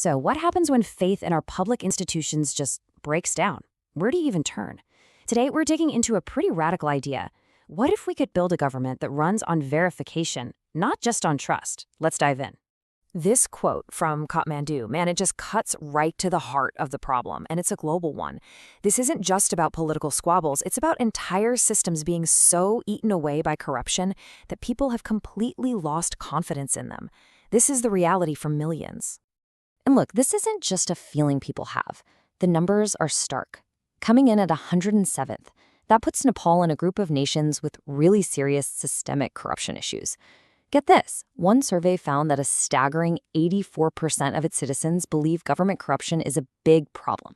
So what happens when faith in our public institutions just breaks down? Where do you even turn? Today, we're digging into a pretty radical idea. What if we could build a government that runs on verification, not just on trust? Let's dive in. This quote from Kathmandu, man, it just cuts right to the heart of the problem, and it's a global one. This isn't just about political squabbles, it's about entire systems being so eaten away by corruption that people have completely lost confidence in them. This is the reality for millions. And look, this isn't just a feeling people have. The numbers are stark. Coming in at 107th, that puts Nepal in a group of nations with really serious systemic corruption issues. Get this, one survey found that a staggering 84% of its citizens believe government corruption is a big problem.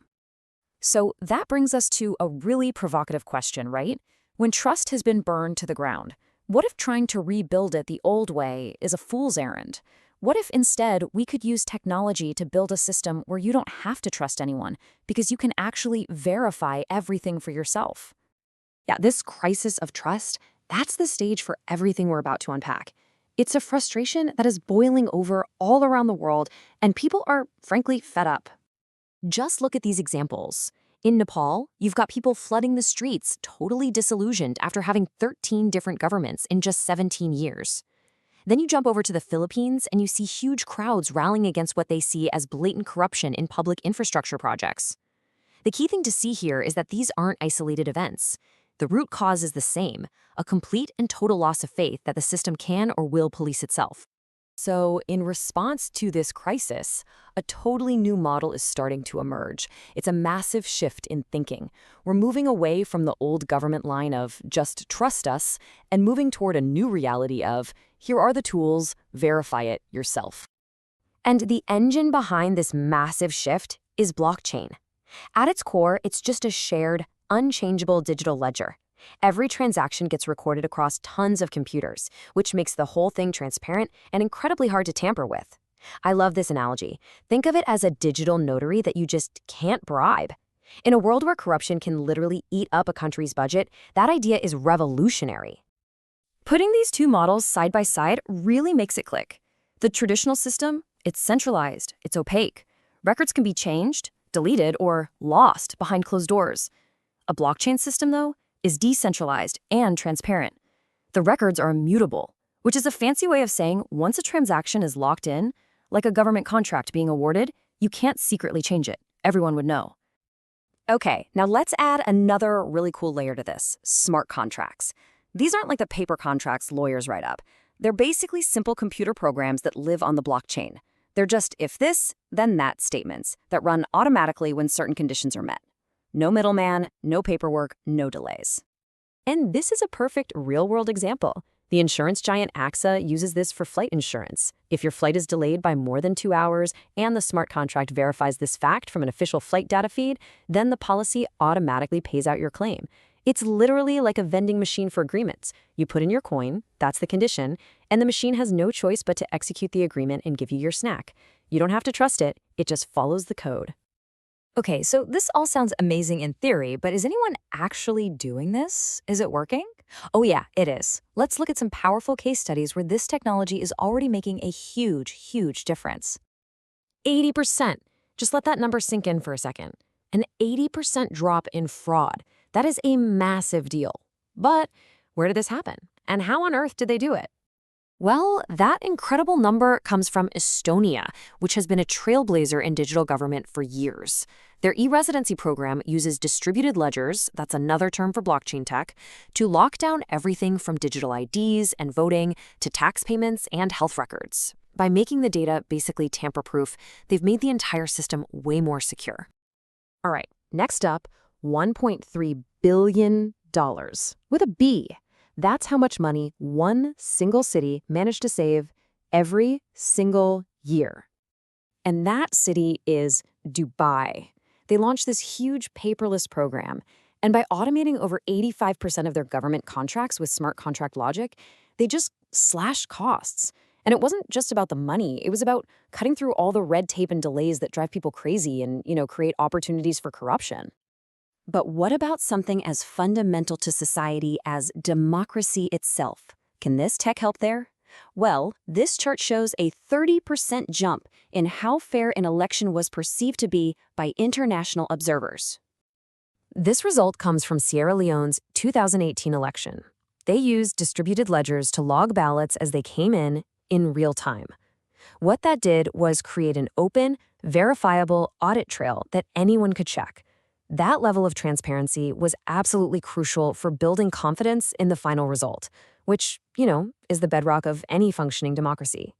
So that brings us to a really provocative question, right? When trust has been burned to the ground, what if trying to rebuild it the old way is a fool's errand? What if instead we could use technology to build a system where you don't have to trust anyone because you can actually verify everything for yourself? Yeah, this crisis of trust, that's the stage for everything we're about to unpack. It's a frustration that is boiling over all around the world, and people are, frankly, fed up. Just look at these examples. In Nepal, you've got people flooding the streets, totally disillusioned after having 13 different governments in just 17 years. Then you jump over to the Philippines, and you see huge crowds rallying against what they see as blatant corruption in public infrastructure projects. The key thing to see here is that these aren't isolated events. The root cause is the same, a complete and total loss of faith that the system can or will police itself. So, in response to this crisis, a totally new model is starting to emerge. It's a massive shift in thinking. We're moving away from the old government line of just trust us and moving toward a new reality of here are the tools, verify it yourself. And the engine behind this massive shift is blockchain. At its core, it's just a shared, unchangeable digital ledger. Every transaction gets recorded across tons of computers, which makes the whole thing transparent and incredibly hard to tamper with. I love this analogy. Think of it as a digital notary that you just can't bribe. In a world where corruption can literally eat up a country's budget, that idea is revolutionary. Putting these two models side by side really makes it click. The traditional system, it's centralized, it's opaque. Records can be changed, deleted, or lost behind closed doors. A blockchain system, though, is decentralized and transparent. The records are immutable, which is a fancy way of saying once a transaction is locked in, like a government contract being awarded, you can't secretly change it. Everyone would know. Okay, now let's add another really cool layer to this, smart contracts. These aren't like the paper contracts lawyers write up. They're basically simple computer programs that live on the blockchain. They're just if this, then that statements that run automatically when certain conditions are met. No middleman, no paperwork, no delays. And this is a perfect real-world example. The insurance giant AXA uses this for flight insurance. If your flight is delayed by more than 2 hours and the smart contract verifies this fact from an official flight data feed, then the policy automatically pays out your claim. It's literally like a vending machine for agreements. You put in your coin, that's the condition, and the machine has no choice but to execute the agreement and give you your snack. You don't have to trust it, it just follows the code. Okay, so this all sounds amazing in theory, but is anyone actually doing this? Is it working? Oh yeah, it is. Let's look at some powerful case studies where this technology is already making a huge difference. 80%. Just let that number sink in for a second. An 80% drop in fraud. That is a massive deal. But where did this happen? And how on earth did they do it? Well, that incredible number comes from Estonia, which has been a trailblazer in digital government for years. Their e-residency program uses distributed ledgers, that's another term for blockchain tech, to lock down everything from digital IDs and voting to tax payments and health records. By making the data basically tamper-proof, they've made the entire system way more secure. All right, next up, $1.3 billion with a B. That's how much money one single city managed to save every single year. And that city is Dubai. They launched this huge paperless program, and by automating over 85% of their government contracts with smart contract logic, they just slashed costs. And it wasn't just about the money, it was about cutting through all the red tape and delays that drive people crazy and, create opportunities for corruption. But what about something as fundamental to society as democracy itself? Can this tech help there? Well, this chart shows a 30% jump in how fair an election was perceived to be by international observers. This result comes from Sierra Leone's 2018 election. They used distributed ledgers to log ballots as they came in real time. What that did was create an open, verifiable audit trail that anyone could check. That level of transparency was absolutely crucial for building confidence in the final result, which, is the bedrock of any functioning democracy.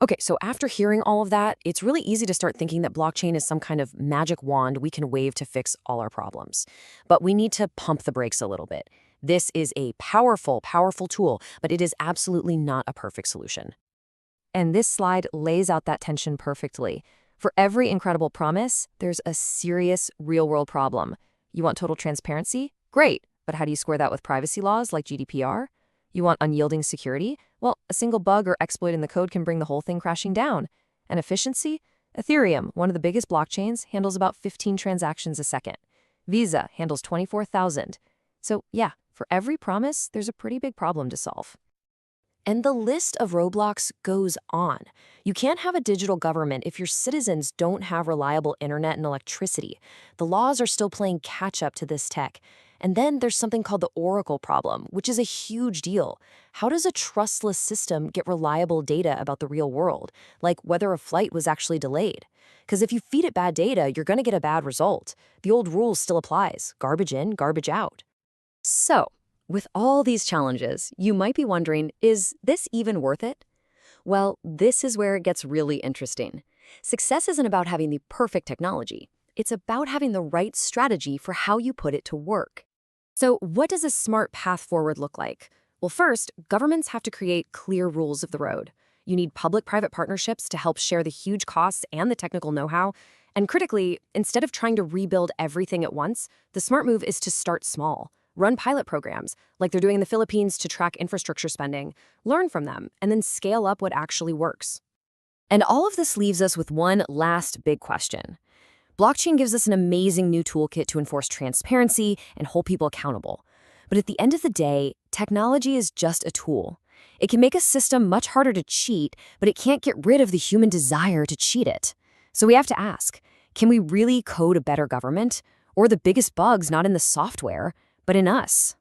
Okay, so after hearing all of that, it's really easy to start thinking that blockchain is some kind of magic wand we can wave to fix all our problems. But we need to pump the brakes a little bit. This is a powerful, powerful tool, but it is absolutely not a perfect solution. And this slide lays out that tension perfectly. For every incredible promise, there's a serious real-world problem. You want total transparency? Great, but how do you square that with privacy laws like GDPR? You want unyielding security? Well, a single bug or exploit in the code can bring the whole thing crashing down. And efficiency? Ethereum, one of the biggest blockchains, handles about 15 transactions a second. Visa handles 24,000. So yeah, for every promise, there's a pretty big problem to solve. And the list of roadblocks goes on. You can't have a digital government if your citizens don't have reliable internet and electricity. The laws are still playing catch-up to this tech. And then there's something called the Oracle problem, which is a huge deal. How does a trustless system get reliable data about the real world, like whether a flight was actually delayed? Because if you feed it bad data, you're going to get a bad result. The old rule still applies: garbage in, garbage out. So, with all these challenges, you might be wondering, is this even worth it? Well, this is where it gets really interesting. Success isn't about having the perfect technology. It's about having the right strategy for how you put it to work. So what does a smart path forward look like? Well, first, governments have to create clear rules of the road. You need public-private partnerships to help share the huge costs and the technical know-how. And critically, instead of trying to rebuild everything at once, the smart move is to start small. Run pilot programs, like they're doing in the Philippines to track infrastructure spending, learn from them, and then scale up what actually works. And all of this leaves us with one last big question. Blockchain gives us an amazing new toolkit to enforce transparency and hold people accountable. But at the end of the day, technology is just a tool. It can make a system much harder to cheat, but it can't get rid of the human desire to cheat it. So we have to ask, can we really code a better government? Or the biggest bug's not in the software, but in us?